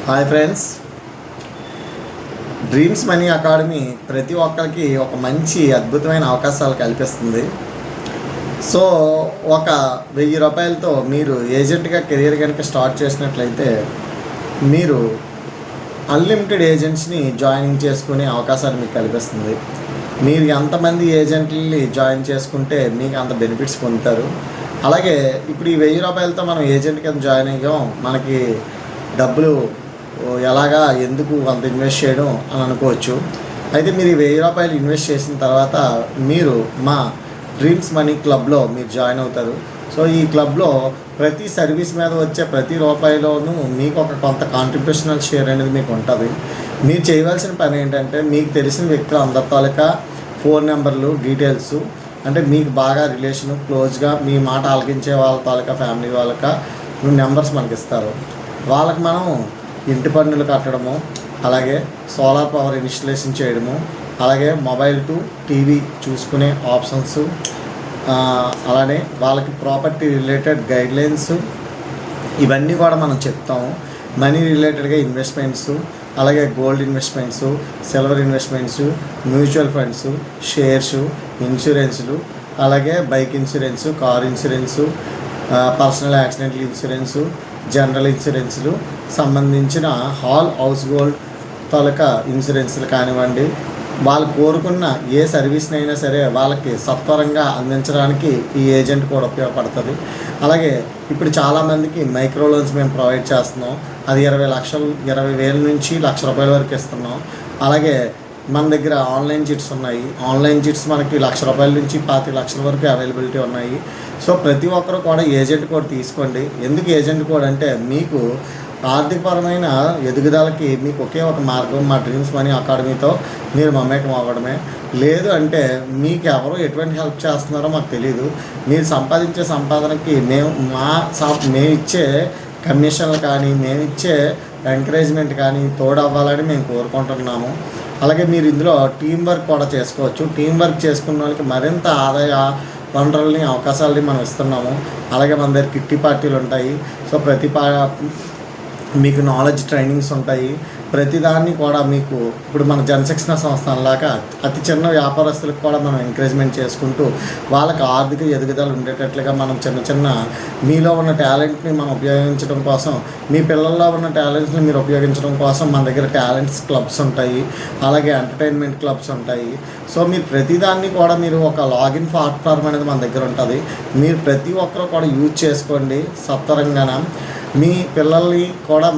Hi friends, dreams money academy ప్రతి ఒక్కరికి ఒక మంచి అద్భుతమైన అవకాశాలు కల్పిస్తుంది. సో ఒక 1000 రూపాయలతో మీరు ఏజెంట్గా కెరీర్ కనుక స్టార్ట్ చేసినట్లయితే మీరు అన్లిమిటెడ్ ఏజెంట్స్ని జాయినింగ్ చేసుకునే అవకాశాన్ని మీకు కల్పిస్తుంది. మీరు ఎంతమంది ఏజెంట్లని జాయిన్ చేసుకుంటే మీకు అంత బెనిఫిట్స్ పొందుతారు. అలాగే ఇప్పుడు ఈ 1000 రూపాయలతో మనం ఏజెంట్ కింద జాయిన్ అయ్యాం, మనకి డబ్బులు ఎలాగా ఎందుకు అంత ఇన్వెస్ట్ చేయడం అని అనుకోవచ్చు. అయితే మీరు ఈ 1000 రూపాయలు ఇన్వెస్ట్ చేసిన తర్వాత మీరు మా డ్రీమ్స్ మనీ క్లబ్లో మీరు జాయిన్ అవుతారు. సో ఈ క్లబ్లో ప్రతి సర్వీస్ మీద వచ్చే ప్రతి రూపాయిలోనూ మీకు ఒక కొంత కాంట్రిబ్యూషనల్ షేర్ అనేది మీకు ఉంటుంది. మీరు చేయవలసిన పని ఏంటంటే, మీకు తెలిసిన వ్యక్తులు అందరి తాలూకా ఫోన్ నెంబర్లు డీటెయిల్స్, అంటే మీకు బాగా రిలేషను క్లోజ్గా మీ మాట ఆలకించే వాళ్ళ తాలూకా ఫ్యామిలీ వాళ్ళక నెంబర్స్ మనకి ఇస్తారు. వాళ్ళకి మనం ఇంటి పన్నులు కట్టడము, అలాగే సోలార్ పవర్ ఇన్స్టలేషన్ చేయడము, అలాగే మొబైల్ టు టీవీ చూసుకునే ఆప్షన్స్, అలానే వాళ్ళకి ప్రాపర్టీ రిలేటెడ్ గైడ్లైన్స్ ఇవన్నీ కూడా మనం చెప్తాము. మనీ రిలేటెడ్గా ఇన్వెస్ట్మెంట్స్, అలాగే gold investments, silver investments, mutual funds, shares, ఇన్సూరెన్సులు, అలాగే bike insurance, car insurance, personal accidental insurance, general ఇన్సూరెన్సులు సంబంధించిన హౌస్ హోల్డ్ తాలూకా ఇన్సూరెన్సులు కానివ్వండి, వాళ్ళు కోరుకున్న ఏ సర్వీస్నైనా సరే వాళ్ళకి సత్వరంగా అందించడానికి ఈ ఏజెంట్ కూడా ఉపయోగపడుతుంది. అలాగే ఇప్పుడు చాలామందికి మైక్రో లోన్స్ మేము ప్రొవైడ్ చేస్తున్నాం. అది 20,000 నుంచి ₹1,00,000 వరకు ఇస్తున్నాం. అలాగే మన దగ్గర ఆన్లైన్ చిట్స్ ఉన్నాయి. ఆన్లైన్ చిట్స్ మనకి ₹1,00,000 నుంచి ₹25,00,000 వరకు అవైలబిలిటీ ఉన్నాయి. సో ప్రతి ఒక్కరు కూడా ఏజెంట్ కోడ్ తీసుకోండి. ఎందుకు ఏజెంట్ కోడ్ అంటే, మీకు ఆర్థికపరమైన ఎదుగుదలకి మీకు ఒకే ఒక మార్గం మా డ్రీమ్స్ మనీ అకాడమీతో మీరు మమేకం అవ్వడమే. లేదు అంటే మీకు ఎవరు ఎటువంటి హెల్ప్ చేస్తున్నారో మాకు తెలియదు. మీరు సంపాదించే సంపాదనకి మేము ఇచ్చే కమిషన్లు కానీ, మేము ఇచ్చే ఎంకరేజ్మెంట్ కానీ తోడవ్వాలని మేము కోరుకుంటున్నాము. అలాగే మీరు ఇందులో టీం వర్క్ కూడా చేసుకోవచ్చు. టీం వర్క్ చేసుకున్న వాళ్ళకి మరింత ఆదాయ వనరులని, అవకాశాలని మనం ఇస్తున్నాము. అలాగే మన దగ్గర కిట్టి పార్టీలు ఉంటాయి. సో మీకు నాలెడ్జ్ ట్రైనింగ్స్ ఉంటాయి. ప్రతిదాన్ని కూడా మీకు ఇప్పుడు మన జనశిక్షణ సంస్థలాగా అతి చిన్న వ్యాపారస్తులకు కూడా మనం ఎంకరేజ్మెంట్ చేసుకుంటూ వాళ్ళకి ఆర్థిక ఎదుగుదల ఉండేటట్లుగా మనం చిన్న మీలో ఉన్న టాలెంట్ని మనం ఉపయోగించడం కోసం, మీ పిల్లల్లో ఉన్న టాలెంట్స్ని మీరు ఉపయోగించడం కోసం మన దగ్గర టాలెంట్స్ క్లబ్స్ ఉంటాయి. అలాగే ఎంటర్టైన్మెంట్ క్లబ్స్ ఉంటాయి. సో మీరు ప్రతిదాన్ని కూడా మీరు ఒక లాగిన్ ప్లాట్ఫామ్ అనేది మన దగ్గర ఉంటుంది. మీరు ప్రతి ఒక్కరు కూడా యూజ్ చేసుకోండి సత్వరంగాన. మీ పిల్లల్ని కూడా